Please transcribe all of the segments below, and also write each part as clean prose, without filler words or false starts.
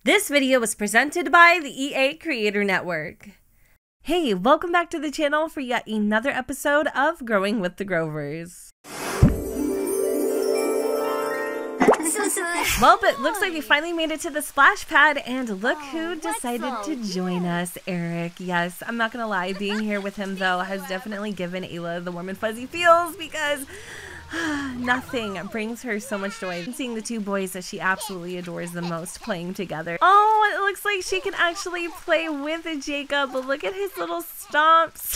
This video was presented by the EA Creator Network. Hey, welcome back to the channel for yet another episode of Growing with the Grovers. Well, it looks like we finally made it to the splash pad, and look who decided to join us, Erick. Yes, I'm not gonna lie, being here with him though has definitely given Ayla the warm and fuzzy feels because nothing brings her so much joy. Seeing the two boys that she absolutely adores the most playing together. Oh, it looks like she can actually play with Jacob, but look at his little stomps.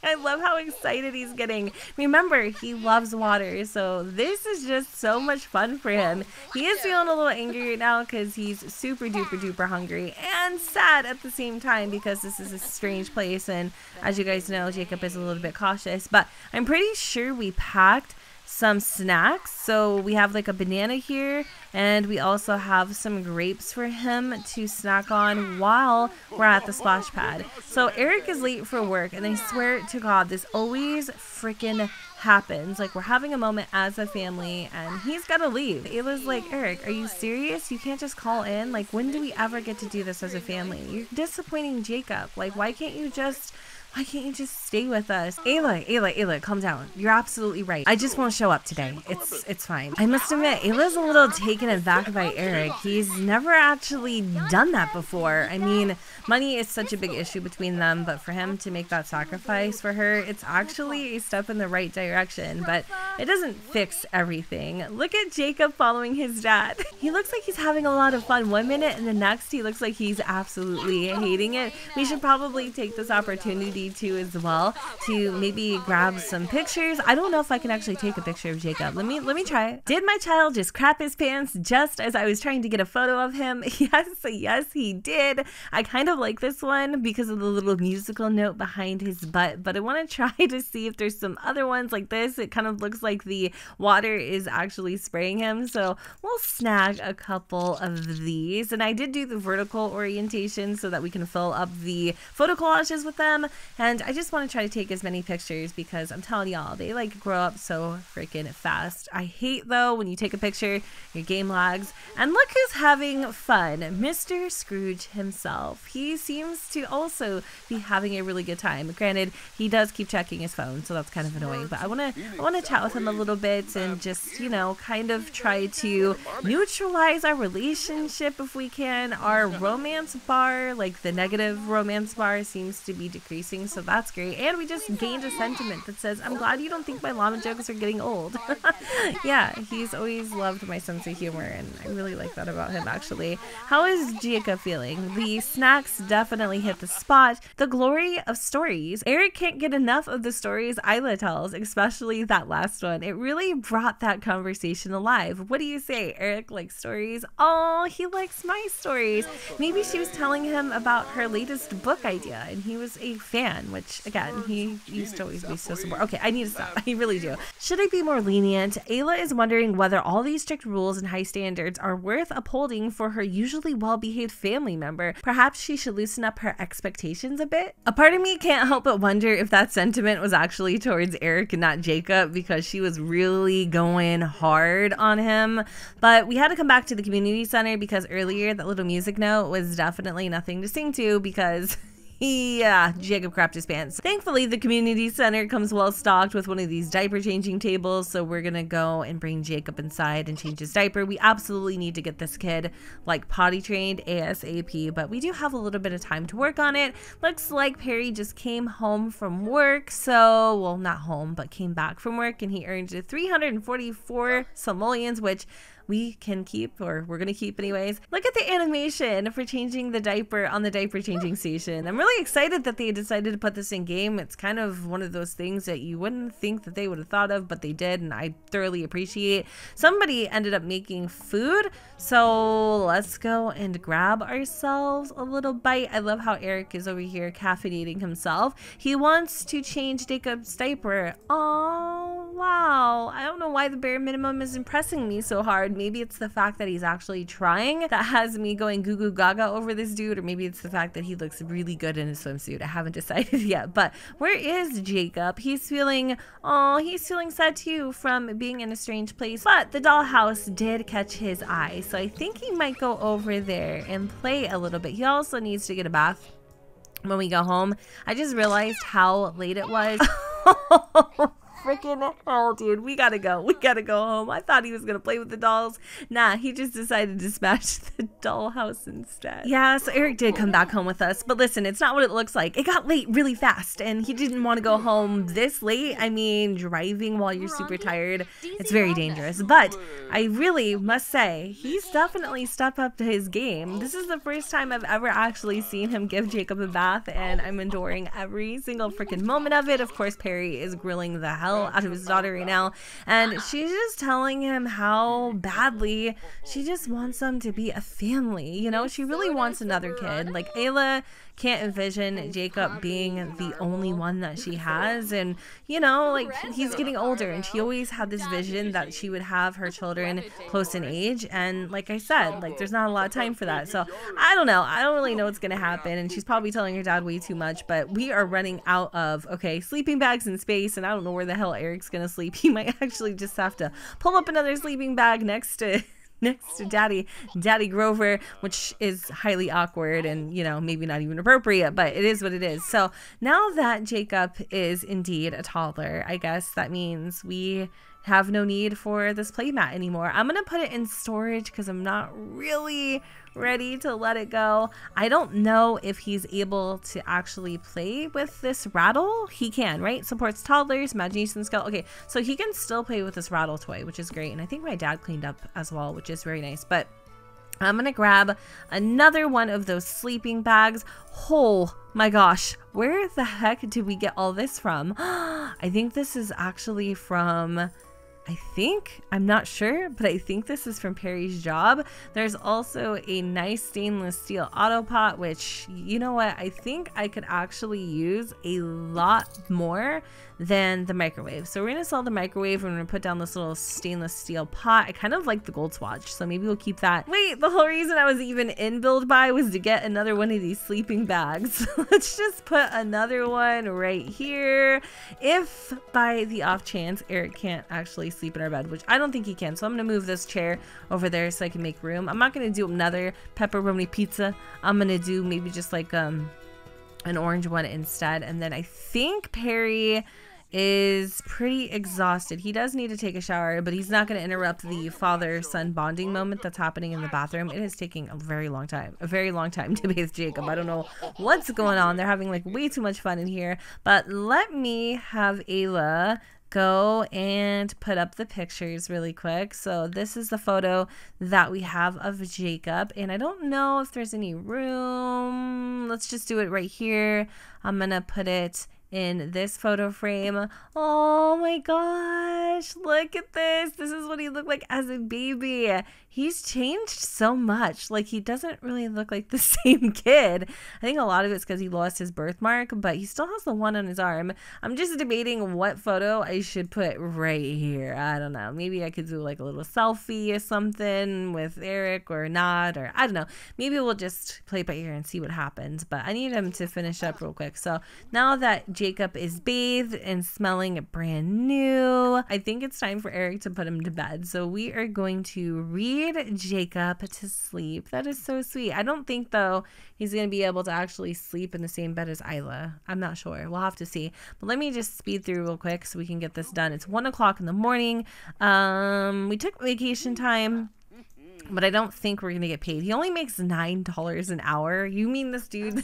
I love how excited he's getting. Remember, he loves water, so this is just so much fun for him. He is feeling a little angry right now because he's super duper hungry and sad at the same time because this is a strange place, and as you guys know, Jacob is a little bit cautious, but I'm pretty sure we packed some snacks. So we have like a banana here, and we also have some grapes for him to snack on while we're at the splash pad. So Erick is late for work, and I swear to God, this always freaking happens. Like, we're having a moment as a family and he's got to leave. Ayla's like, Erick, are you serious? You can't just call in? Like, when do we ever get to do this as a family? You're disappointing Jacob. Like, why can't you just stay with us? Ayla, calm down. You're absolutely right. I just won't show up today. It's fine. I must admit, Ayla's a little taken aback by Erick. He's never actually done that before. I mean, money is such a big issue between them, but for him to make that sacrifice for her, it's actually a step in the right direction, but it doesn't fix everything. Look at Jacob following his dad. He looks like he's having a lot of fun one minute, and the next he looks like he's absolutely hating it. We should probably take this opportunity to as well to maybe grab some pictures. I don't know if I can actually take a picture of Jacob. Let me try it. Did my child just crap his pants just as I was trying to get a photo of him? Yes, he did. I kind of like this one because of the little musical note behind his butt, but I want to try to see if there's some other ones like this. It kind of looks like the water is actually spraying him, so we'll snag a couple of these. And I did do the vertical orientation so that we can fill up the photo collages with them. And I just want to try to take as many pictures because I'm telling y'all, they like grow up so freaking fast. I hate though when you take a picture, your game lags. And look who's having fun, Mr. Scrooge himself. He seems to also be having a really good time. Granted, he does keep checking his phone, so that's kind of annoying. But I want to chat with him a little bit and just, you know, kind of try to neutralize our relationship if we can. Our romance bar, like the negative romance bar, seems to be decreasing, so that's great. And we just gained a sentiment that says, I'm glad you don't think my llama jokes are getting old. Yeah, he's always loved my sense of humor, and I really like that about him, actually. How is Jacob feeling? The snacks definitely hit the spot. The glory of stories. Erick can't get enough of the stories Ayla tells, especially that last one. It really brought that conversation alive. What do you say? Erick likes stories? Oh, he likes my stories. Maybe she was telling him about her latest book idea, and he was a fan, which again, he used to always be so supportive. Okay, I need to stop. I really do. Should I be more lenient? Ayla is wondering whether all these strict rules and high standards are worth upholding for her usually well-behaved family member. Perhaps she should loosen up her expectations a bit. A part of me can't help but wonder if that sentiment was actually towards Erick and not Jacob, because she was really going hard on him. But we had to come back to the community center because earlier that little music note was definitely nothing to sing to because Jacob crapped his pants. Thankfully, the community center comes well stocked with one of these diaper changing tables, so we're gonna go and bring Jacob inside and change his diaper. We absolutely need to get this kid like potty trained ASAP, but we do have a little bit of time to work on it. Looks like Perry just came home from work, so, well, not home, but came back from work, and he earned 344 simoleons, which we can keep, or we're gonna keep anyways. Look at the animation for changing the diaper on the diaper changing station. I'm really excited that they decided to put this in game. It's kind of one of those things that you wouldn't think that they would have thought of, but they did, and I thoroughly appreciate. Somebody ended up making food, so let's go and grab ourselves a little bite. I love how Erick is over here caffeinating himself. He wants to change Jacob's diaper. Oh, wow, I don't know why the bare minimum is impressing me so hard. Maybe it's the fact that he's actually trying that has me going goo goo gaga over this dude, or maybe it's the fact that he looks really good in his swimsuit. I haven't decided yet. But where is Jacob? He's feeling sad too from being in a strange place. But the dollhouse did catch his eye, so I think he might go over there and play a little bit. He also needs to get a bath when we go home. I just realized how late it was. Freaking hell, dude. We gotta go. We gotta go home. I thought he was gonna play with the dolls. Nah, he just decided to smash the dollhouse instead. Yeah, so Erick did come back home with us. But listen, it's not what it looks like. It got late really fast, and he didn't want to go home this late. I mean, driving while you're super tired, it's very dangerous. But I really must say, he's definitely stepped up to his game. This is the first time I've ever actually seen him give Jacob a bath, and I'm enduring every single freaking moment of it. Of course, Perry is grilling the hell out of his daughter right now, and she's just telling him how badly she just wants them to be a family. You know, she really wants another kid. Like, Ayla can't envision Jacob being the only one that she has, and you know, like, he's getting older, and she always had this vision that she would have her children close in age, and like I said, like, there's not a lot of time for that. So I don't know, I don't really know what's gonna happen, and she's probably telling her dad way too much. But we are running out of sleeping bags in space, and I don't know where the hell Erick's gonna sleep. He might actually just have to pull up another sleeping bag next to Daddy Grover, which is highly awkward and, you know, maybe not even appropriate, but it is what it is. So now that Jacob is indeed a toddler, I guess that means we have no need for this playmat anymore. I'm gonna put it in storage because I'm not really ready to let it go. I don't know if he's able to actually play with this rattle. He can, right? Supports toddlers, imagination skill. Okay, so he can still play with this rattle toy, which is great. And I think my dad cleaned up as well, which is very nice. But I'm gonna grab another one of those sleeping bags. Oh my gosh, where the heck did we get all this from? I think this is actually from, I'm not sure, but I think this is from Perry's job. There's also a nice stainless steel auto pot, which, you know what, I think I could actually use a lot more than the microwave. So we're gonna sell the microwave and we're gonna put down this little stainless steel pot. I kind of like the gold swatch, so maybe we'll keep that. Wait, the whole reason I was even in Build Buy was to get another one of these sleeping bags. Let's just put another one right here. If by the off chance Erick can't actually sleep in our bed, which I don't think he can, so I'm gonna move this chair over there so I can make room. I'm not gonna do another pepperoni pizza. I'm gonna do maybe just like an orange one instead. And then I think Perry is pretty exhausted. He does need to take a shower, but he's not going to interrupt the father-son bonding moment that's happening in the bathroom. It is taking a very long time to bathe Jacob. I don't know what's going on. They're having like way too much fun in here. But let me have Ayla go and put up the pictures really quick. So this is the photo that we have of Jacob, and I don't know if there's any room. Let's just do it right here. I'm gonna put it in this photo frame. Oh my gosh, look at this. This is what he looked like as a baby. He's changed so much. Like, he doesn't really look like the same kid. I think a lot of it's because he lost his birthmark, but he still has the one on his arm. I'm just debating what photo I should put right here. I don't know. Maybe I could do like a little selfie or something with Erick or not, or I don't know. Maybe we'll just play it by ear and see what happens. But I need him to finish up real quick. So now that Jacob is bathed and smelling brand new, I think it's time for Erick to put him to bed. So we are going to read Jacob to sleep. That is so sweet. I don't think, though, he's going to be able to actually sleep in the same bed as Ayla. I'm not sure. We'll have to see. But let me just speed through real quick so we can get this done. It's 1 o'clock in the morning. We took vacation time, but I don't think we're gonna get paid. He only makes $9 an hour. You mean this dude?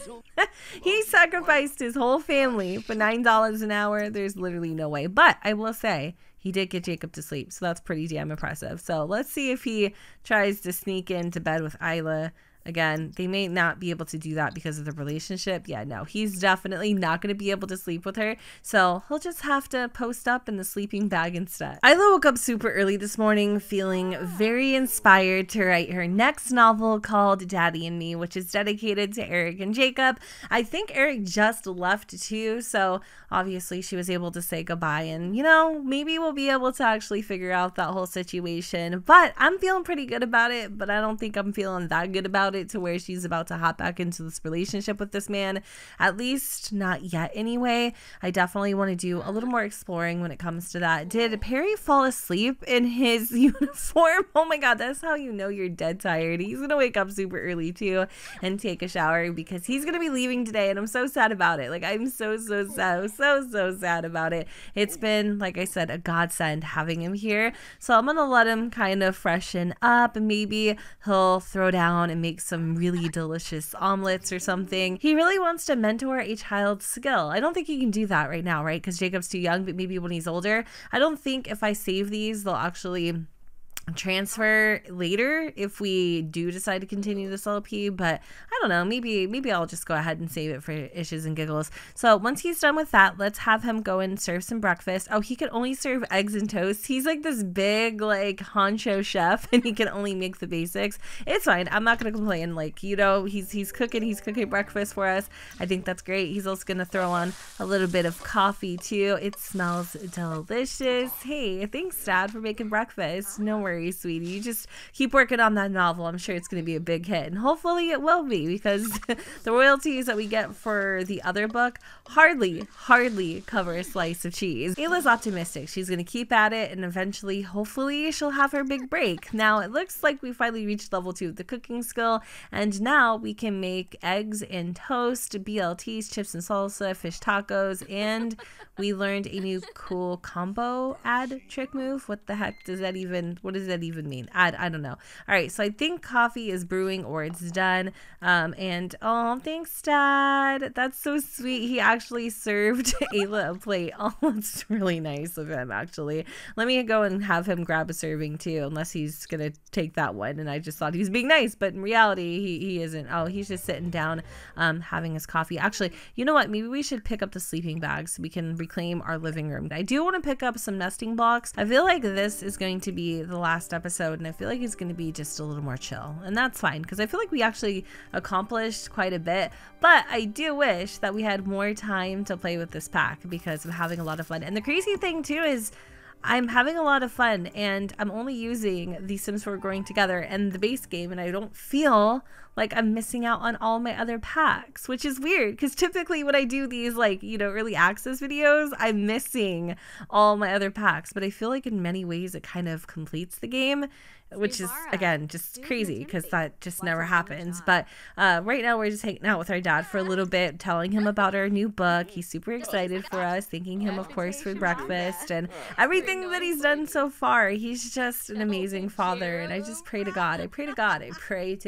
He sacrificed his whole family for $9 an hour. There's literally no way. But I will say, he did get Jacob to sleep, so that's pretty damn impressive. So let's see if he tries to sneak into bed with Ayla Again, they may not be able to do that because of the relationship. Yeah, no, he's definitely not going to be able to sleep with her. So he'll just have to post up in the sleeping bag instead. Ayla woke up super early this morning feeling very inspired to write her next novel called Daddy and Me, which is dedicated to Erick and Jacob. I think Erick just left too, so obviously she was able to say goodbye, and you know, maybe we'll be able to actually figure out that whole situation. But I'm feeling pretty good about it, but I don't think I'm feeling that good about it to where she's about to hop back into this relationship with this man, at least not yet anyway. I definitely want to do a little more exploring when it comes to that. Did Perry fall asleep in his uniform? Oh my god, that's how you know you're dead tired. He's gonna wake up super early too and take a shower because he's gonna be leaving today, and I'm so sad about it. Like, I'm so sad about it. It's been, like I said, a godsend having him here, so I'm gonna let him kind of freshen up, and maybe he'll throw down and make some really delicious omelets or something. He really wants to mentor a child's skill. I don't think he can do that right now, right? Because Jacob's too young, but maybe when he's older. I don't think if I save these, they'll actually transfer later if we do decide to continue this LP, but I don't know, maybe I'll just go ahead and save it for issues and giggles. So once he's done with that, let's have him go and serve some breakfast. Oh, he can only serve eggs and toast. He's like this big like honcho chef, and he can only make the basics. It's fine, I'm not gonna complain. Like, you know, he's cooking breakfast for us. I think that's great. He's also gonna throw on a little bit of coffee too. It smells delicious. Hey, thanks Dad for making breakfast. No worries, sweetie. You just keep working on that novel. I'm sure it's going to be a big hit, and hopefully it will be, because the royalties that we get for the other book hardly cover a slice of cheese. Ayla's optimistic. She's going to keep at it, and eventually, hopefully, she'll have her big break. Now, it looks like we finally reached level 2 of the cooking skill, and now we can make eggs and toast, BLTs, chips and salsa, fish tacos, and we learned a new cool combo add trick move. What the heck does that even, what does that even mean? I don't know. All right, so I think coffee is brewing or it's done. And oh, thanks Dad, that's so sweet. He actually served Ayla a plate. Oh, that's really nice of him, actually. Let me go and have him grab a serving too, unless he's gonna take that one, and I just thought he was being nice, but in reality he isn't. Oh, he's just sitting down having his coffee. Actually, you know what, maybe we should pick up the sleeping bag so we can reclaim our living room. I do want to pick up some nesting blocks. I feel like this is going to be the last episode, and I feel like it's going to be just a little more chill, and that's fine because I feel like we actually accomplished quite a bit. But I do wish that we had more time to play with this pack because I'm having a lot of fun. And the crazy thing too is I'm having a lot of fun, and I'm only using the Sims 4 Growing Together and the base game, and I don't feel like I'm missing out on all my other packs, which is weird because typically when I do these, like, you know, early access videos, I'm missing all my other packs, but I feel like in many ways it kind of completes the game, which is, again, just crazy because that just never happens. But right now we're just hanging out with our dad for a little bit, telling him about our new book. He's super excited for us, thanking him, of course, for breakfast and everything that he's done so far. He's just an amazing father, and I just pray to God. I pray to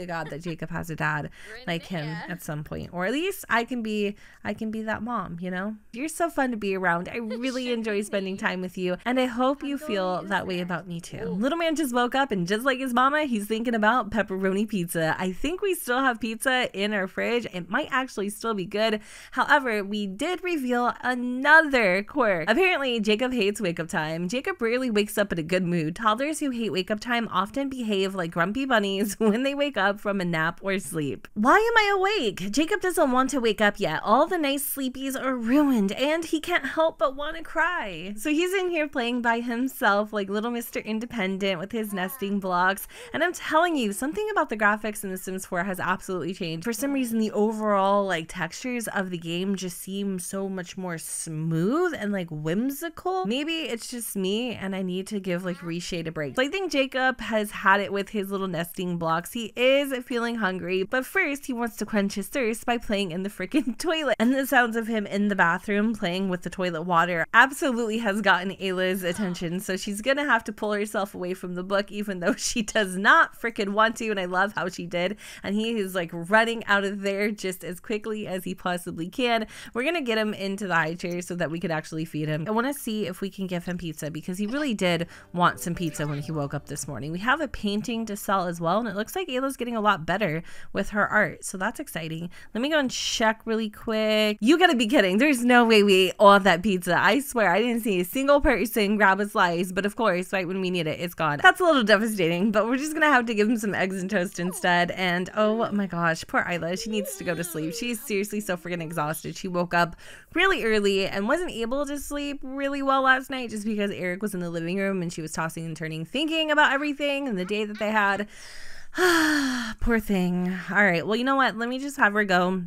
God that Jacob has a dad like him at some point, or at least I can be that mom, you know? You're so fun to be around. I really enjoy spending time with you, and I hope you feel that way about me too. Little man just woke up, and just like his mama, he's thinking about pepperoni pizza. I think we still have pizza in our fridge. It might actually still be good. However, we did reveal another quirk. Apparently, Jacob hates wake up time. Jacob rarely wakes up in a good mood. Toddlers who hate wake up time often behave like grumpy bunnies when they wake up from a nap or sleep. Why am I awake? Jacob doesn't want to wake up yet. All the nice sleepies are ruined, and he can't help but want to cry. So he's in here playing by himself like little Mr. Independent with his nesting blocks, and I'm telling you, something about the graphics in The Sims 4 has absolutely changed. For some reason, the overall like textures of the game just seem so much more smooth and like whimsical. Maybe it's just me and I need to give like Reshade a break. So I think Jacob has had it with his little nesting blocks. He is feeling hungry, but first he wants to quench his thirst by playing in the freaking toilet. And the sounds of him in the bathroom playing with the toilet water absolutely has gotten Ayla's attention, so she's gonna have to pull herself away from the book, even though she does not freaking want to, and I love how she did. And he is like running out of there just as quickly as he possibly can. We're gonna get him into the high chair so that we could actually feed him. I want to see if we can give him pizza, because he really did want some pizza when he woke up this morning. We have a painting to sell as well, and it looks like Ayla's getting a lot better with her art, so that's exciting. Let me go and check really quick. You gotta be kidding. There's no way we ate all of that pizza. I swear I didn't see a single person grab a slice, but of course right when we need it, it's gone. That's a little devastating, but we're just gonna have to give him some eggs and toast instead. And oh my gosh, poor Ayla, she needs to go to sleep. She's seriously so freaking exhausted. She woke up really early and wasn't able to sleep really well last night just because Erick was in the living room and she was tossing and turning, thinking about everything and the day that they had. Poor thing. All right, well, you know what, let me just have her go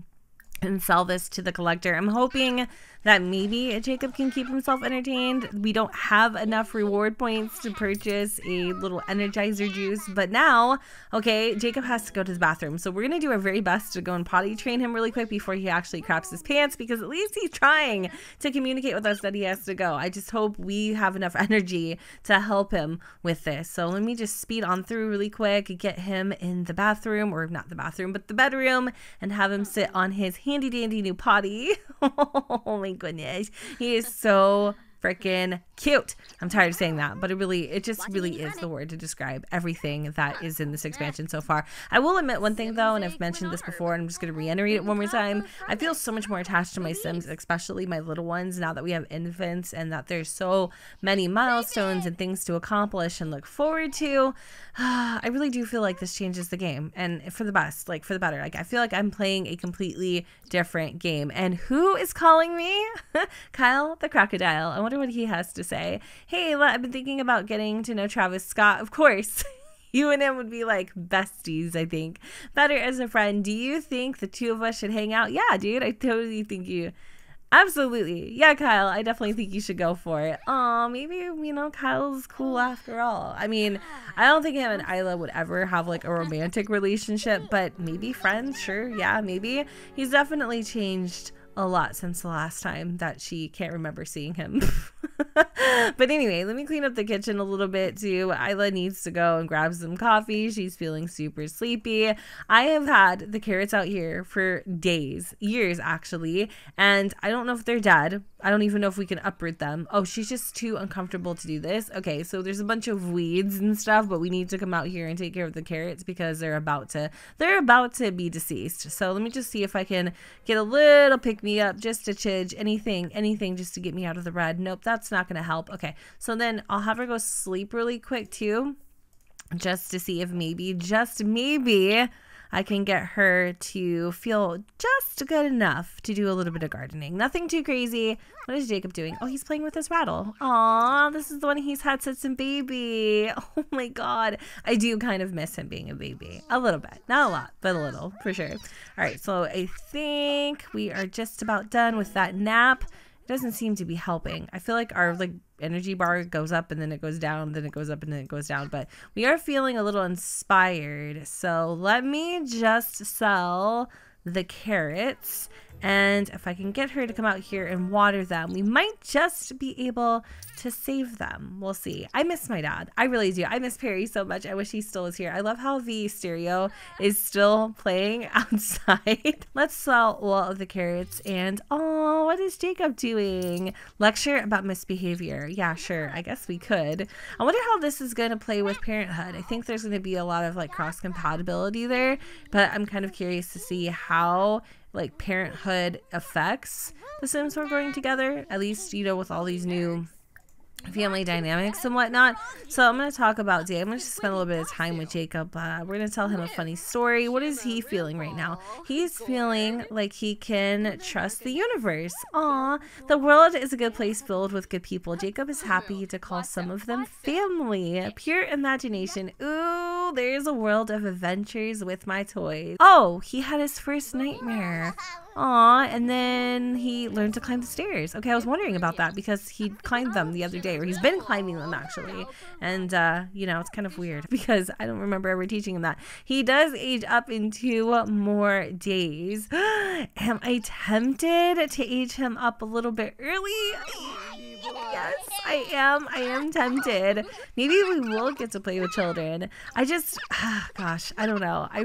and sell this to the collector. I'm hoping that maybe Jacob can keep himself entertained. We don't have enough reward points to purchase a little energizer juice, but now, okay, Jacob has to go to the bathroom. So we're gonna do our very best to go and potty train him really quick before he actually craps his pants, because at least he's trying to communicate with us that he has to go. I just hope we have enough energy to help him with this. So let me just speed on through really quick, get him in the bathroom, or not the bathroom, but the bedroom, and have him sit on his handy dandy new potty. Oh my goodness, he is so freaking cute. I'm tired of saying that, but it just really is the word to describe everything that is in this expansion so far. I will admit one thing though, and I've mentioned this before, and I'm just going to reiterate it one more time. I feel so much more attached to my Sims, especially my little ones, now that we have infants and that there's so many milestones and things to accomplish and look forward to. I really do feel like this changes the game, and for the best, like for the better. Like I feel like I'm playing a completely different game. And who is calling me? Kyle the crocodile. I wonder what he has to say. Hey, Ayla, I've been thinking about getting to know Travis Scott. Of course. You and him would be like besties, I think. Better as a friend. Do you think the two of us should hang out? Yeah, dude, I totally think you... Absolutely. Yeah, Kyle, I definitely think you should go for it. Aw, maybe, you know, Kyle's cool after all. I mean, I don't think him and Ayla would ever have like a romantic relationship, but maybe friends, sure, yeah, maybe. He's definitely changed a lot since the last time that she can't remember seeing him. But anyway, let me clean up the kitchen a little bit too. Ayla needs to go and grab some coffee. She's feeling super sleepy. I have had the carrots out here for days, years actually, and I don't know if they're dead. I don't even know if we can uproot them. Oh, she's just too uncomfortable to do this. Okay, so there's a bunch of weeds and stuff, but we need to come out here and take care of the carrots because they're about to be deceased. So let me just see if I can get a little pick me up, just a chidge, anything just to get me out of the red. Nope, that's not gonna help. Okay, so then I'll have her go sleep really quick too, just to see if maybe, just maybe, I can get her to feel just good enough to do a little bit of gardening. Nothing too crazy. What is Jacob doing? Oh, he's playing with his rattle. Aw, this is the one he's had since a baby. Oh my God. I do kind of miss him being a baby. A little bit. Not a lot, but a little, for sure. All right, so I think we are just about done with that nap. It doesn't seem to be helping. I feel like our energy bar goes up and then it goes down, then it goes up and then it goes down, but we are feeling a little inspired. So let me just sell the carrots, and if I can get her to come out here and water them, we might just be able to save them. We'll see. I miss my dad. I really do. I miss Perry so much. I wish he still was here. I love how the stereo is still playing outside. Let's sell all of the carrots. And oh, what is Jacob doing? Lecture about misbehavior. Yeah, sure. I guess we could. I wonder how this is going to play with parenthood. I think there's going to be a lot of like cross compatibility there, but I'm kind of curious to see how like parenthood affects the Sims who are growing together, at least, you know, with all these new family dynamics and whatnot. So I'm going to talk about Day. I'm going to just spend a little bit of time with Jacob. We're going to tell him a funny story. What is he feeling right now? He's feeling like he can trust the universe. Aw, the world is a good place filled with good people. Jacob is happy to call some of them family. Pure imagination. Ooh, there's a world of adventures with my toys. Oh, he had his first nightmare. Aw, and then he learned to climb the stairs. Okay, I was wondering about that because he climbed them the other day, or he's been climbing them actually. And, you know, it's kind of weird because I don't remember ever teaching him that. He does age up in 2 more days. Am I tempted to age him up a little bit early? Yes, I am tempted. Maybe we will get to play with children. I just, gosh, I don't know. I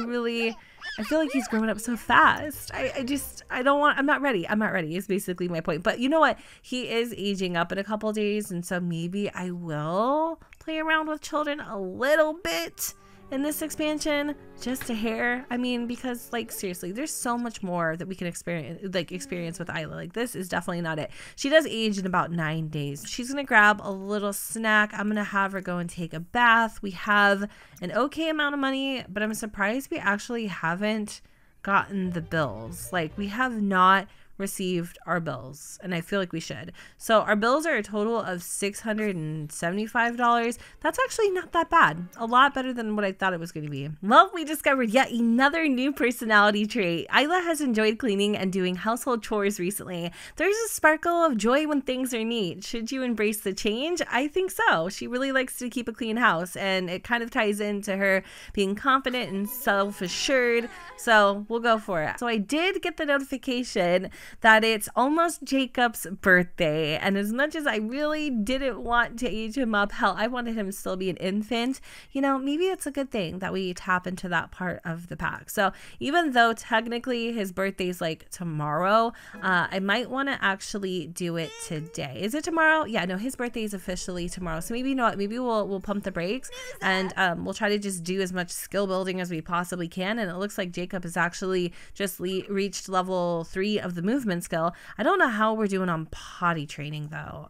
feel like he's growing up so fast. I'm not ready. I'm not ready is basically my point. But you know what? He is aging up in a couple days. And so maybe I will play around with children a little bit in this expansion, just a hair. I mean, because like seriously, there's so much more that we can experience with Ayla. Like this is definitely not it. She does age in about 9 days. She's gonna grab a little snack. I'm gonna have her go and take a bath. We have an okay amount of money, but I'm surprised we actually haven't gotten the bills. Like we have not received our bills, and I feel like we should. So our bills are a total of $675. That's actually not that bad. A lot better than what I thought it was going to be. Well, we discovered yet another new personality trait. Ayla has enjoyed cleaning and doing household chores recently. There's a sparkle of joy when things are neat. Should you embrace the change? I think so. She really likes to keep a clean house, and it kind of ties into her being confident and self-assured. So we'll go for it. So I did get the notification that it's almost Jacob's birthday, and as much as I really didn't want to age him up, hell, I wanted him to still be an infant, you know, maybe it's a good thing that we tap into that part of the pack. So even though technically his birthday's like tomorrow, I might want to actually do it today. Is it tomorrow? Yeah, no, his birthday is officially tomorrow, so maybe, you know what, maybe we'll pump the brakes, and we'll try to just do as much skill building as we possibly can. And it looks like Jakob has actually just reached level 3 of the movement skill. I don't know how we're doing on potty training though.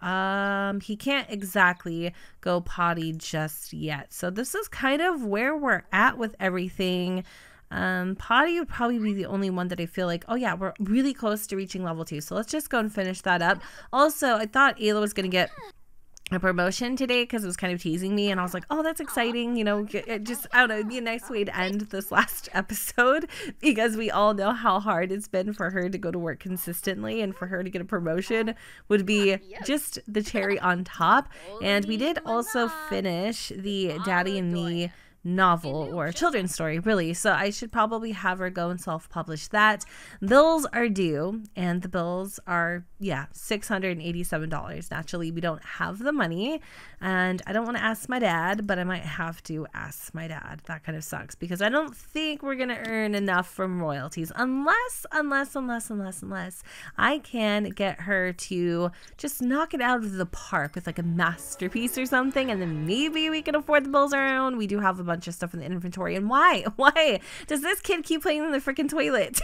He can't exactly go potty just yet. So this is kind of where we're at with everything. Potty would probably be the only one that I feel like, oh yeah, we're really close to reaching level 2. So let's just go and finish that up. Also, I thought Ayla was going to get a promotion today because it was kind of teasing me, and I was like, oh, that's exciting, you know. It just, I don't know, it'd be a nice way to end this last episode, because we all know how hard it's been for her to go to work consistently, and for her to get a promotion would be just the cherry on top. And we did also finish the Daddy and Me novel, or children's story really, so I should probably have her go and self-publish that. Bills are due, and the bills are, yeah, $687. Naturally, we don't have the money, and I don't want to ask my dad, but I might have to ask my dad. That kind of sucks, because I don't think we're gonna earn enough from royalties unless I can get her to just knock it out of the park with like a masterpiece or something, and then maybe we can afford the bills on our own. We do have a bunch of stuff in the inventory. And why does this kid keep playing in the freaking toilet?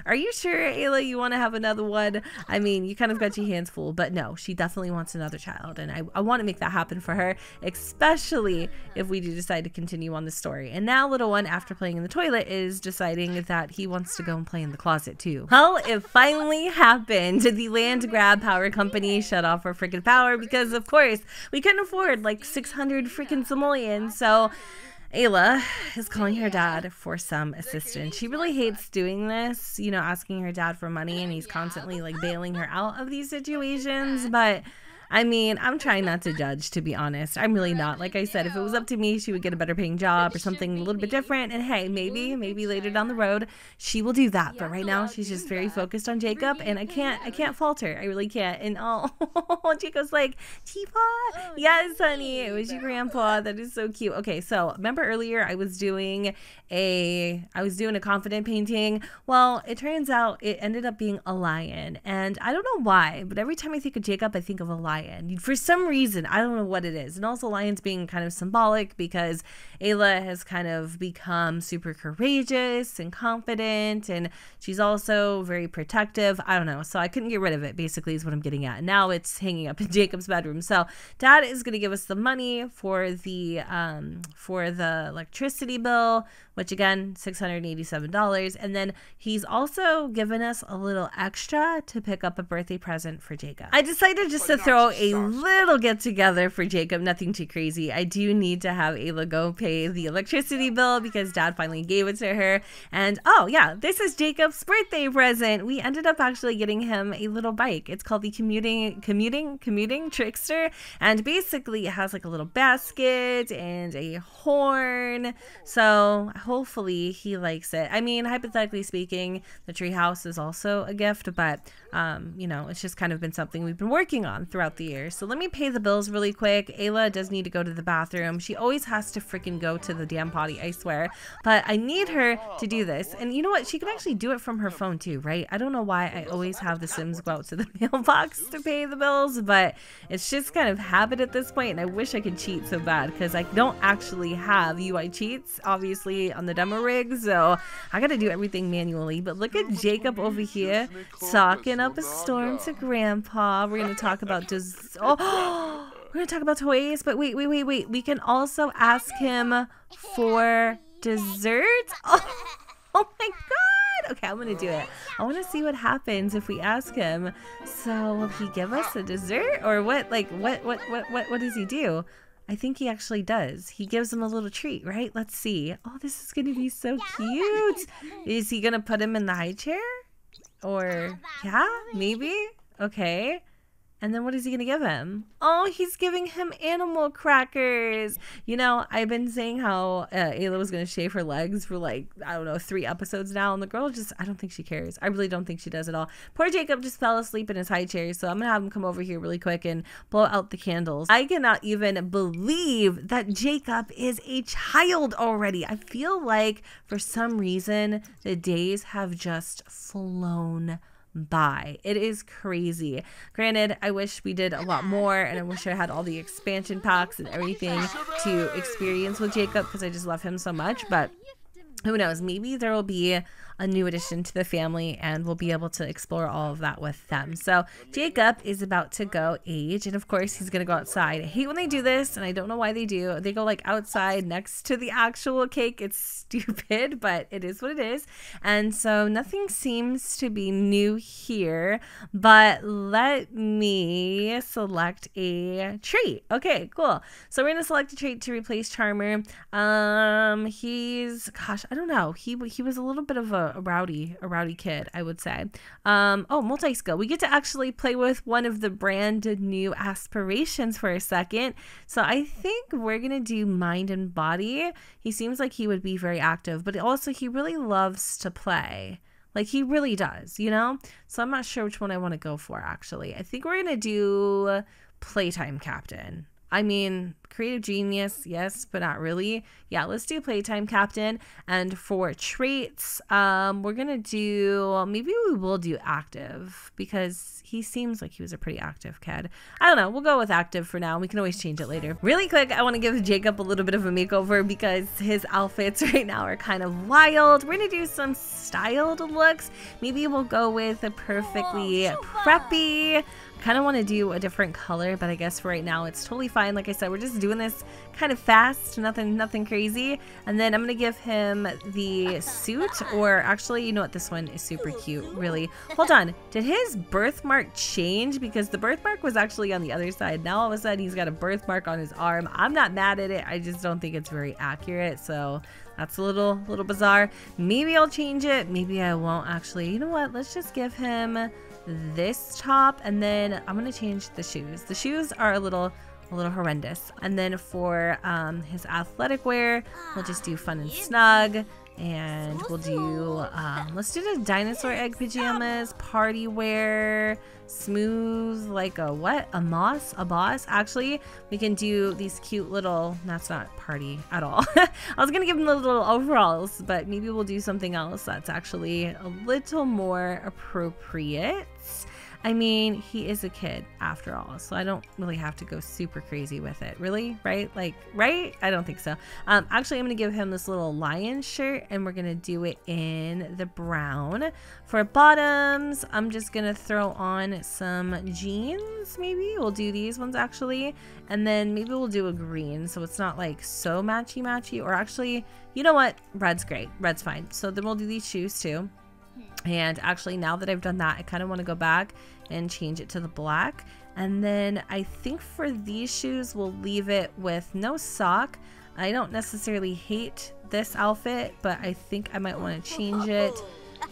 Are you sure, Ayla, you want to have another one? I mean, you kind of got your hands full, but no, she definitely wants another child, and I want to make that happen for her, especially if we do decide to continue on the story. And now little one, after playing in the toilet, is deciding that he wants to go and play in the closet too. Well, it finally happened. The land grab power company shut off our freaking power because, of course, we couldn't afford like 600 freaking simoleons. So Ayla is calling her dad for some assistance. She really hates doing this, you know, asking her dad for money, and he's constantly like bailing her out of these situations. But I mean, I'm trying not to judge, to be honest. I'm really not. Like I said, if it was up to me, she would get a better paying job or something a little bit different. And hey, maybe later down the road, she will do that. But right now, she's just very focused on Jakob, and I can't fault her. I really can't. And oh, Jacob's like, Teapot? Yes, honey, it was your grandpa. That is so cute. Okay, so remember earlier I was doing a confident painting. Well, it turns out it ended up being a lion, and I don't know why, but every time I think of Jakob, I think of a lion. For some reason, I don't know what it is. And also lions being kind of symbolic because Ayla has kind of become super courageous and confident, and she's also very protective. I don't know. So I couldn't get rid of it, basically, is what I'm getting at. Now it's hanging up in Jacob's bedroom. So dad is going to give us the money for the electricity bill, which again, $687. And then he's also given us a little extra to pick up a birthday present for Jakob. I decided just to throw a little get together for Jakob, nothing too crazy. I do need to have Ayla go pay the electricity bill because dad finally gave it to her. And oh yeah, this is Jacob's birthday present. We ended up actually getting him a little bike. It's called the commuting trickster, and basically it has like a little basket and a horn. So hopefully he likes it. I mean, hypothetically speaking, the treehouse is also a gift, but you know, it's just kind of been something we've been working on throughout throughout the year. So let me pay the bills really quick. Ayla does need to go to the bathroom. She always has to freaking go to the damn potty, I swear. But I need her to do this. And you know what? She can actually do it from her phone too, right? I don't know why I always have the Sims go out to the mailbox to pay the bills, but it's just kind of habit at this point, and I wish I could cheat so bad because I don't actually have UI cheats, obviously, on the demo rig, so I gotta do everything manually. But look at Jacob over here talking up a storm to Grandpa. We're gonna talk about we're gonna talk about toys, but wait. We can also ask him for dessert. Oh my god! Okay, I'm gonna do it. I want to see what happens if we ask him. So will he give us a dessert, or what? Like what does he do? I think he actually does. He gives him a little treat, right? Let's see. Oh, this is gonna be so cute. Is he gonna put him in the high chair? Or yeah, maybe. Okay. And then what is he going to give him? Oh, he's giving him animal crackers. You know, I've been saying how Ayla was going to shave her legs for like, I don't know, 3 episodes now. And the girl just, I don't think she cares. I really don't think she does at all. Poor Jacob just fell asleep in his high chair. So I'm going to have him come over here really quick and blow out the candles. I cannot even believe that Jacob is a child already. I feel like for some reason the days have just flown by. It is crazy. Granted, I wish we did a lot more, and I wish I had all the expansion packs and everything to experience with Jacob because I just love him so much, but who knows, maybe there will be a new addition to the family and we'll be able to explore all of that with them. So Jacob is about to go age, and of course he's gonna go outside. I hate when they do this, and I don't know why they do. They go like outside next to the actual cake. It's stupid, but it is what it is. And so nothing seems to be new here, but let me select a trait. Okay, cool. So we're gonna select a trait to replace Charmer. He's, gosh, I don't know. He was a little bit of a rowdy kid, I would say. Oh, multi-skill. We get to actually play with one of the brand new aspirations for a second. So I think we're gonna do mind and body. He seems like he would be very active, but also he really loves to play. Like he really does, you know? So I'm not sure which one I want to go for, actually. I think we're gonna do Playtime Captain. I mean, creative genius, yes, but not really. Yeah, let's do Playtime Captain. And for traits, we're gonna do, maybe we will do active because he seems like he was a pretty active kid. I don't know, we'll go with active for now. We can always change it later. Really quick, I want to give Jacob a little bit of a makeover because his outfits right now are kind of wild. We're gonna do some styled looks. Maybe we'll go with a perfectly preppy. Kind of want to do a different color, but I guess for right now it's totally fine. Like I said, we're just doing this kind of fast, nothing crazy. And then I'm gonna give him the suit, or actually, you know what, this one is super cute, really. Hold on, did his birthmark change? Because the birthmark was actually on the other side. Now all of a sudden he's got a birthmark on his arm. I'm not mad at it, I just don't think it's very accurate, so that's a little bizarre. Maybe I'll change it, maybe I won't actually. You know what, let's just give him this top, and then I'm gonna change the shoes. The shoes are a little horrendous. And then for his athletic wear, we'll just do fun and snug, and we'll do let's do the dinosaur egg pajamas, party wear, smooth, like a what, a boss. Actually, we can do these cute little, that's not party at all. I was gonna give him the little overalls, but maybe we'll do something else that's actually a little more appropriate. I mean, he is a kid after all, so I don't really have to go super crazy with it. Really? Right? Like, right? I don't think so. Actually, I'm going to give him this little lion shirt, and we're going to do it in the brown. For bottoms, I'm just going to throw on some jeans, maybe. We'll do these ones, actually. And then maybe we'll do a green, so it's not, like, so matchy-matchy. Or actually, you know what? Red's great. Red's fine. So then we'll do these shoes, too. And actually, now that I've done that, I kind of want to go back and change it to the black. And then I think for these shoes, we'll leave it with no sock. I don't necessarily hate this outfit, but I think I might want to change it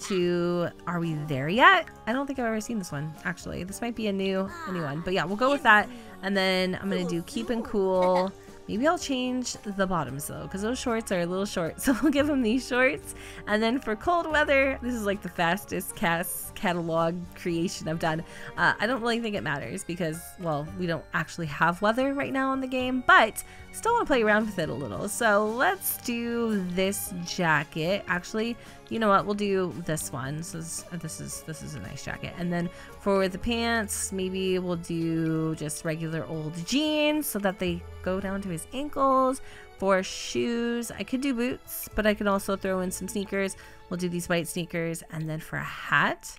to, are we there yet? I don't think I've ever seen this one, actually. This might be a new one, but yeah, we'll go with that. And then I'm going to do keep and cool. Maybe I'll change the bottoms though, because those shorts are a little short. So we'll give him these shorts. And then for cold weather, this is like the fastest catalog creation I've done. I don't really think it matters because, well, we don't actually have weather right now in the game, but still want to play around with it a little. So let's do this jacket. Actually, you know what? We'll do this one. So this is a nice jacket. And then for the pants, maybe we'll do just regular old jeans so that they go down to his ankles. For shoes, I could do boots, but I could also throw in some sneakers. We'll do these white sneakers. And then for a hat,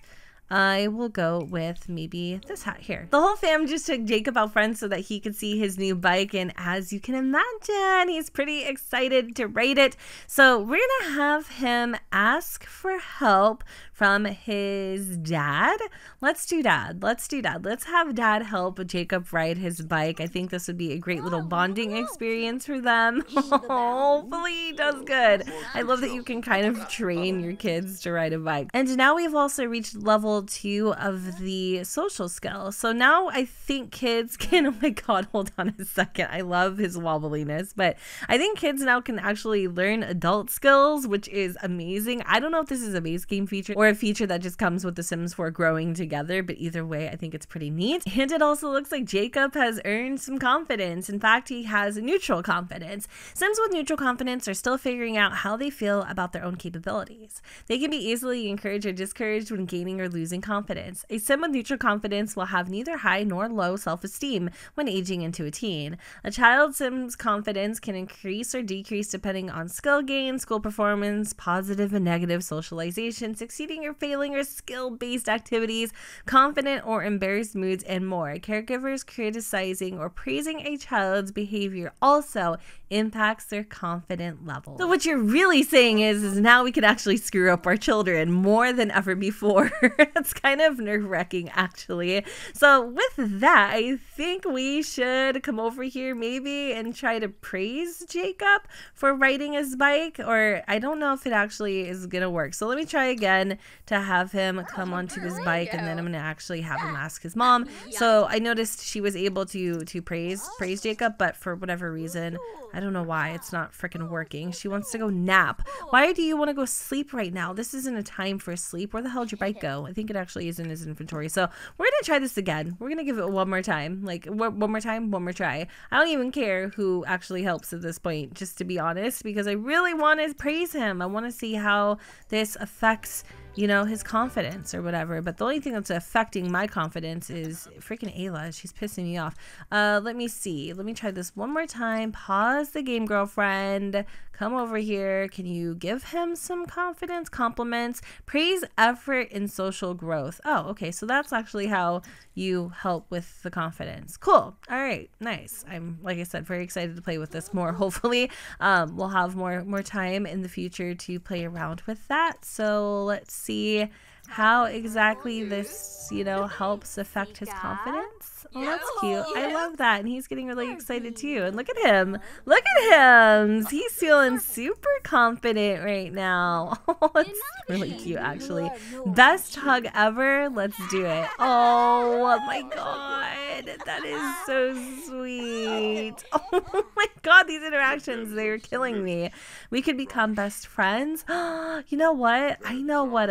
I will go with maybe this hat here. The whole fam just took Jacob out front so that he could see his new bike, and as you can imagine, he's pretty excited to ride it. So we're gonna have him ask for help from his dad. Let's do dad. Let's have dad help Jacob ride his bike. I think this would be a great little bonding experience for them. Hopefully he does good. I love that you can kind of train your kids to ride a bike. And now we've also reached level 2 of the social skill. So now I think kids can, oh my god, hold on a second. I love his wobbliness, but I think kids now can actually learn adult skills, which is amazing. I don't know if this is a base game feature or a feature that just comes with the Sims 4 growing together, but either way, I think it's pretty neat. And it also looks like Jacob has earned some confidence. In fact, he has neutral confidence. Sims with neutral confidence are still figuring out how they feel about their own capabilities. They can be easily encouraged or discouraged when gaining or losing confidence. A Sim with neutral confidence will have neither high nor low self-esteem when aging into a teen. A child Sim's confidence can increase or decrease depending on skill gain, school performance, positive and negative socialization, succeeding or failing or skill-based activities, confident or embarrassed moods, and more. Caregivers criticizing or praising a child's behavior also impacts their confident level. So what you're really saying is now we can actually screw up our children more than ever before. It's kind of nerve-wracking, actually. So with that, I think we should come over here maybe and try to praise Jacob for riding his bike, or I don't know if it actually is gonna work. So let me try again to have him come onto his bike, and then I'm gonna actually have him ask his mom. So I noticed she was able to praise Jacob, but for whatever reason, I don't know why it's not freaking working. She wants to go nap. Why do you want to go sleep right now? This isn't a time for sleep. Where the hell did your bike go? I think it actually is in his inventory. So we're going to try this again. We're going to give it one more time. Like one more time, one more try. I don't even care who actually helps at this point, just to be honest, because I really want to praise him. I want to see how this affects, you know, his confidence or whatever. But the only thing that's affecting my confidence is freaking Ayla. She's pissing me off. Let me see. Let me try this one more time. Pause the game, girlfriend. Come over here. Can you give him some confidence? Compliments. Praise effort and social growth. Oh, okay. So that's actually how you help with the confidence. Cool. All right. Nice. I'm, like I said, very excited to play with this more. Hopefully, we'll have more time in the future to play around with that. So let's see how exactly this, you know, helps affect his confidence. Oh, that's cute. I love that. And he's getting really excited too. And look at him. Look at him. He's feeling super confident right now. Oh, it's really cute, actually. Best hug ever. Let's do it. Oh my god. That is so sweet. Oh my god, these interactions, they're killing me. We could become best friends. You know what? I know what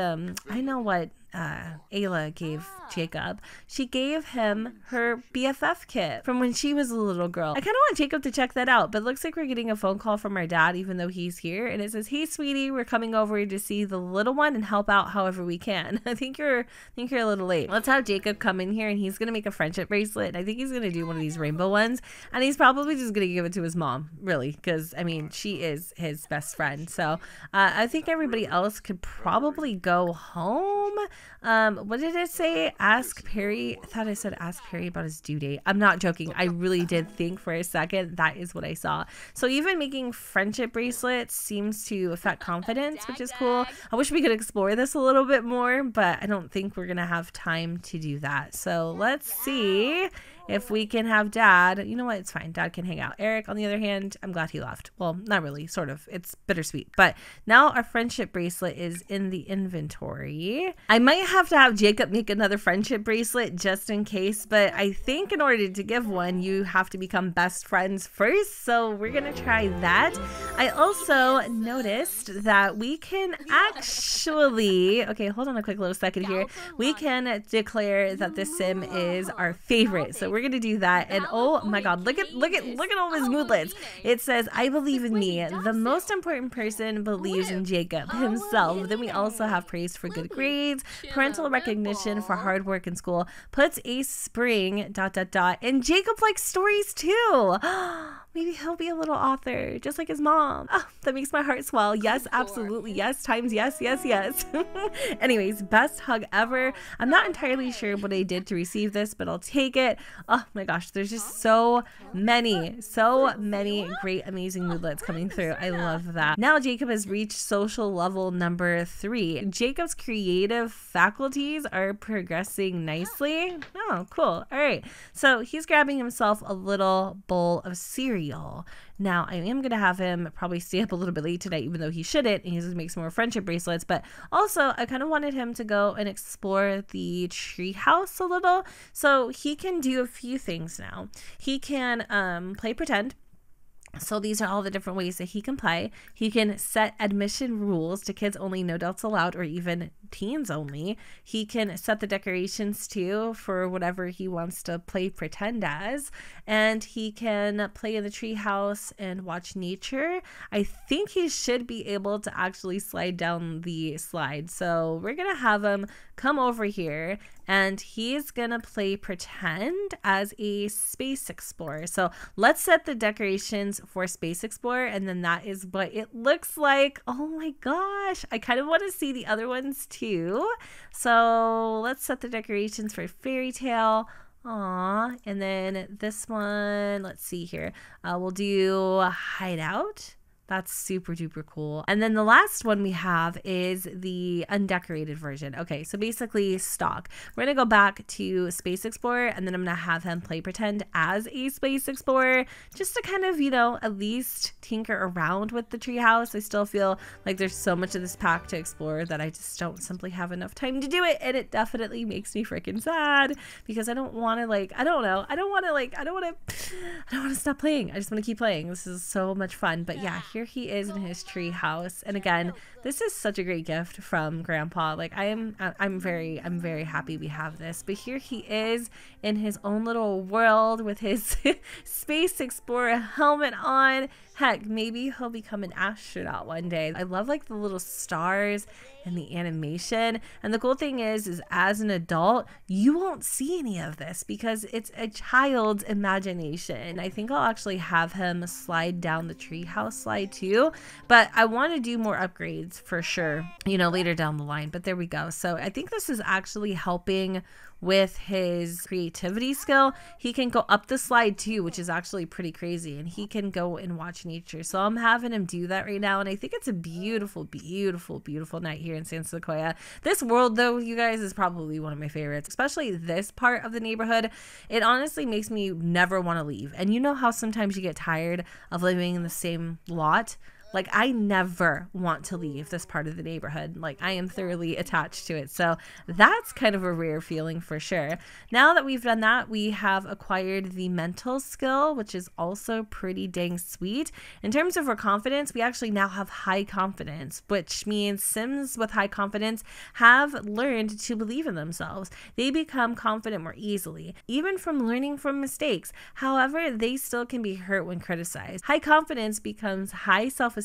Ayla gave Jacob. She gave him her BFF kit from when she was a little girl. I kind of want Jacob to check that out, but it looks like we're getting a phone call from our dad, even though he's here, and it says, "Hey, sweetie, we're coming over to see the little one and help out however we can." I think you're a little late. Let's have Jacob come in here, and he's gonna make a friendship bracelet, and I think he's gonna do one of these rainbow ones, and he's probably just gonna give it to his mom, really, because I mean, she is his best friend. So I think everybody else could probably go home. What did it say? Ask Perry. I thought I said ask Perry about his due date. I'm not joking. I really did think for a second that is what I saw. So even making friendship bracelets seems to affect confidence, which is cool. I wish we could explore this a little bit more, but I don't think we're gonna have time to do that. So let's see if we can have Dad, you know what, it's fine. Dad can hang out. Erick, on the other hand, I'm glad he left. Well, not really, sort of. It's bittersweet. But now our friendship bracelet is in the inventory. I might have to have Jakob make another friendship bracelet just in case, but I think in order to give one, you have to become best friends first. So we're going to try that. I also noticed that we can actually, okay, hold on a quick little second here. We can declare that this sim is our favorite. So we're going to do that. And oh my God, look at all his moodlets. It says, I believe in me. The most important person believes in Jakob himself. Then we also have praise for good grades, parental recognition for hard work in school, puts a spring ... And Jakob likes stories too. Maybe he'll be a little author, just like his mom. Oh, that makes my heart swell. Yes, absolutely. Yes, times yes, yes, yes. Anyways, best hug ever. I'm not entirely sure what I did to receive this, but I'll take it. Oh my gosh, there's just so many great, amazing moodlets coming through. I love that. Now Jakob has reached social level number 3. Jacob's creative faculties are progressing nicely. Oh, cool. All right. So he's grabbing himself a little bowl of cereal. Now, I am going to have him probably stay up a little bit late tonight, even though he shouldn't. He's going to make some more friendship bracelets. But also, I kind of wanted him to go and explore the treehouse a little. So he can do a few things now. He can play pretend. So these are all the different ways that he can play. He can set admission rules to kids only, no adults allowed, or even teens only. He can set the decorations too for whatever he wants to play pretend as. And he can play in the treehouse and watch nature. I think he should be able to actually slide down the slide. So we're going to have him come over here and he's gonna play pretend as a space explorer. So let's set the decorations for space explorer, and then that is what it looks like. Oh my gosh, I kind of want to see the other ones too. So let's set the decorations for fairy tale. Aw, and then this one, let's see here. We'll do hideout. That's super duper cool. And then the last one we have is the undecorated version. Okay, so basically stock. We're gonna go back to Space Explorer, and then I'm gonna have him play pretend as a Space Explorer, just to kind of, you know, at least tinker around with the treehouse. I still feel like there's so much of this pack to explore that I just don't simply have enough time to do it, and it definitely makes me freaking sad because I don't want to, like, I don't want to stop playing. I just want to keep playing. This is so much fun. But yeah, here he is in his tree house, and again, this is such a great gift from Grandpa. Like, I'm very happy we have this. But here he is in his own little world with his Space Explorer helmet on. Heck, maybe he'll become an astronaut one day. I love like the little stars and the animation. And the cool thing is as an adult, you won't see any of this because it's a child's imagination. I think I'll actually have him slide down the treehouse slide too. But I want to do more upgrades for sure, you know, later down the line. But there we go. So I think this is actually helping with his creativity skill. He can go up the slide too, which is actually pretty crazy, and he can go and watch nature. So I'm having him do that right now, and I think it's a beautiful night here in San Sequoia. This world though, you guys, is probably one of my favorites, especially this part of the neighborhood. It honestly makes me never want to leave. And you know how sometimes you get tired of living in the same lot? Like, I never want to leave this part of the neighborhood. Like, I am thoroughly attached to it. So that's kind of a rare feeling for sure. Now that we've done that, we have acquired the mental skill, which is also pretty dang sweet. In terms of our confidence, we actually now have high confidence, which means Sims with high confidence have learned to believe in themselves. They become confident more easily, even from learning from mistakes. However, they still can be hurt when criticized. High confidence becomes high self-esteem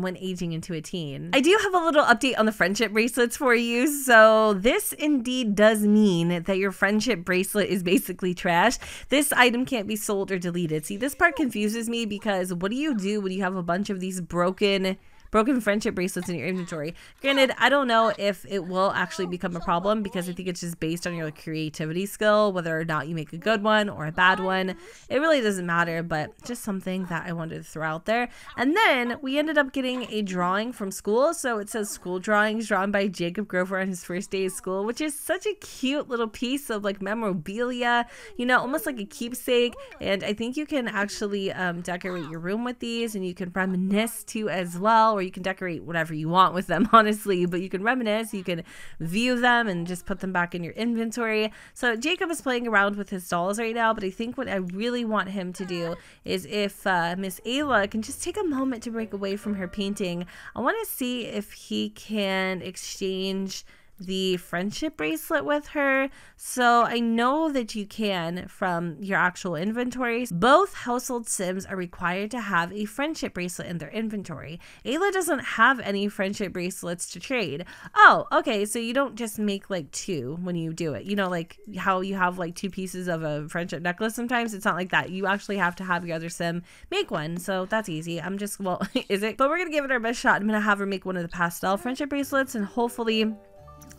when aging into a teen. I do have a little update on the friendship bracelets for you. So this indeed does mean that your friendship bracelet is basically trash. This item can't be sold or deleted. See, this part confuses me because what do you do when you have a bunch of these broken broken friendship bracelets in your inventory. Granted, I don't know if it will actually become a problem because I think it's just based on your creativity skill, whether or not you make a good one or a bad one. It really doesn't matter, but just something that I wanted to throw out there. And then we ended up getting a drawing from school. So it says school drawings drawn by Jakob Grover on his first day of school, which is such a cute little piece of like memorabilia, you know, almost like a keepsake. And I think you can actually decorate your room with these, and you can reminisce too as well, or you can decorate whatever you want with them, honestly, but you can reminisce, you can view them and just put them back in your inventory. So Jakob is playing around with his dolls right now, but I think what I really want him to do is if Miss Ayla can just take a moment to break away from her painting, I want to see if he can exchange the friendship bracelet with her. So I know that you can from your actual inventories. Both household Sims are required to have a friendship bracelet in their inventory. Ayla doesn't have any friendship bracelets to trade. Oh, okay, so you don't just make like two when you do it. You know, like how you have like two pieces of a friendship necklace sometimes? It's not like that. You actually have to have your other Sim make one. So that's easy. I'm just, well, is it? But we're gonna give it our best shot. I'm gonna have her make one of the pastel friendship bracelets, and hopefully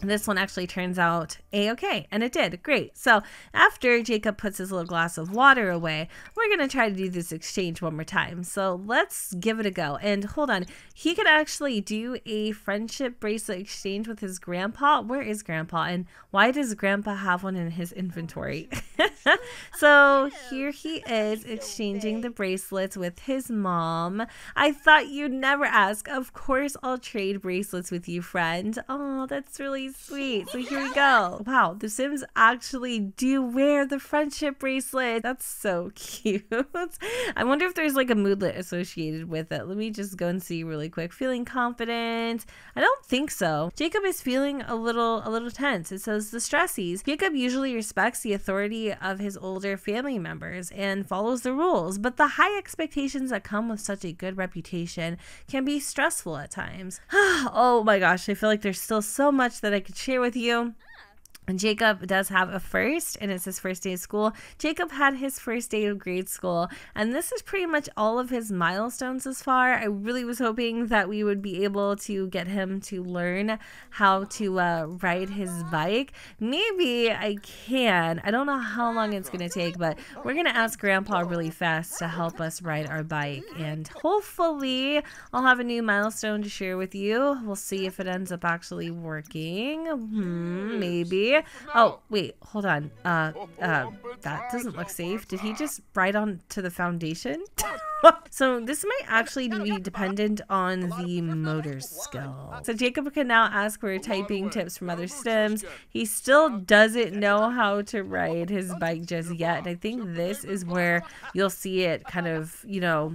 this one actually turns out a-okay, and it did. Great. So after Jakob puts his little glass of water away, we're going to try to do this exchange one more time. So let's give it a go. And hold on, he could actually do a friendship bracelet exchange with his grandpa. Where is grandpa, and why does grandpa have one in his inventory? So here he is exchanging the bracelets with his mom. I thought you'd never ask. Of course I'll trade bracelets with you, friend. Oh, that's really sweet. So here we go. Wow, the Sims actually do wear the friendship bracelet. That's so cute. I wonder if there's like a moodlet associated with it. Let me just go and see really quick. Feeling confident? I don't think so. Jakob is feeling a little tense. It says the stressies. Jakob usually respects the authority of his older family members and follows the rules, but the high expectations that come with such a good reputation can be stressful at times. Oh my gosh, I feel like there's still so much that I could share with you. And Jakob does have a first, and it's his first day of school. Jakob had his first day of grade school, and this is pretty much all of his milestones as far. I really was hoping that we would be able to get him to learn how to ride his bike. Maybe I can. I don't know how long it's going to take, but we're going to ask Grandpa really fast to help us ride our bike, and hopefully I'll have a new milestone to share with you. We'll see if it ends up actually working. Maybe. Oh, wait, hold on. That doesn't look safe. Did he just ride on to the foundation? So this might actually be dependent on the motor skill. So Jakob can now ask for typing tips from other Sims. He still doesn't know how to ride his bike just yet. And I think this is where you'll see it kind of, you know,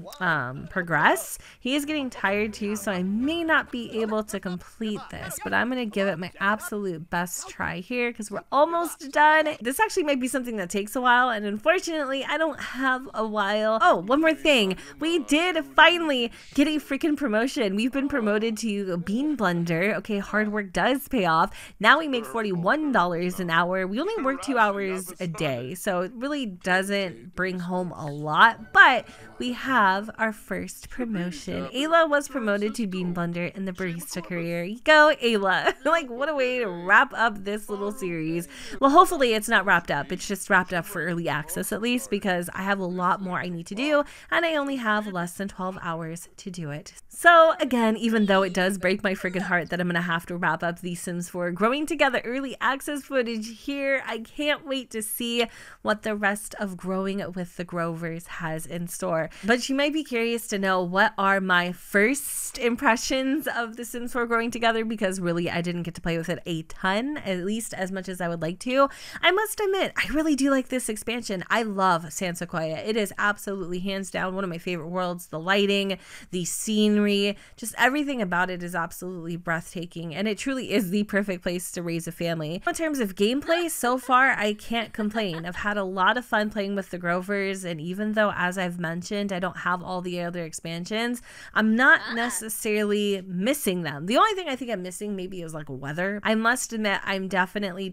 progress. He is getting tired too, so I may not be able to complete this, but I'm going to give it my absolute best try here because we're almost done. This actually might be something that takes a while, and unfortunately, I don't have a while. Oh, one more thing. We did finally get a freaking promotion. We've been promoted to bean blender. Okay, hard work does pay off. Now we make $41 an hour. We only work 2 hours a day, so it really doesn't bring home a lot, but we have our first promotion. Ayla was promoted to bean blender in the barista career. Go, Ayla. Like, what a way to wrap up this little series. Well, hopefully it's not wrapped up. It's just wrapped up for early access at least, because I have a lot more I need to do, and I only have less than 12 hours to do it. So again, even though it does break my freaking heart that I'm gonna have to wrap up The Sims 4 Growing Together early access footage here, I can't wait to see what the rest of Growing with the Grovers has in store. But you might be curious to know what are my first impressions of The Sims 4 Growing Together, because really I didn't get to play with it a ton, at least as much as I would like to. I must admit, I really do like this expansion. I love San Sequoia. It is absolutely hands down one of my favorite worlds. The lighting, the scenery, just everything about it is absolutely breathtaking, and it truly is the perfect place to raise a family. In terms of gameplay, so far I can't complain. I've had a lot of fun playing with the Grovers, and even though, as I've mentioned, I don't have all the other expansions, I'm not necessarily missing them. The only thing I think I'm missing maybe is like weather. I must admit, I'm definitely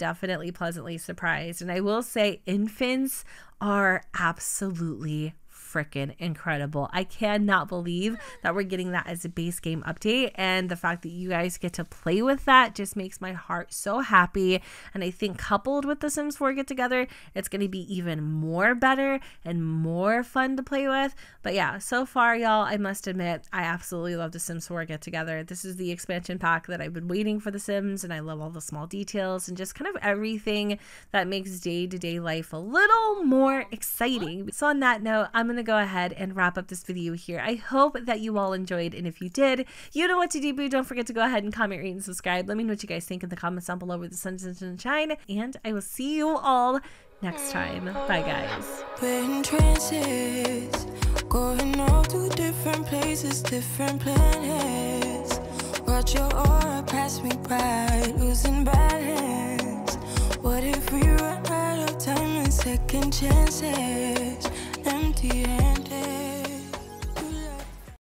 pleasantly surprised, and I will say infants are absolutely freaking incredible. I cannot believe that we're getting that as a base game update, and the fact that you guys get to play with that just makes my heart so happy. And I think coupled with the Sims 4 get together, it's going to be even more better and more fun to play with. But yeah, so far, y'all, I must admit, I absolutely love the Sims 4 get together. This is the expansion pack that I've been waiting for the Sims, and I love all the small details and just kind of everything that makes day-to-day life a little more exciting. So on that note, I'm going to go ahead and wrap up this video here. I hope that you all enjoyed, and if you did, you know what to do, boo. Don't forget to go ahead and comment, rate, and subscribe. Let me know what you guys think in the comments down below where the sun shine, and I will see you all next time. Bye, guys. We're in trances, going all to different places, different planets. Watch your aura pass me by, losing balance. What if we run out of time and second chances, empty-handed?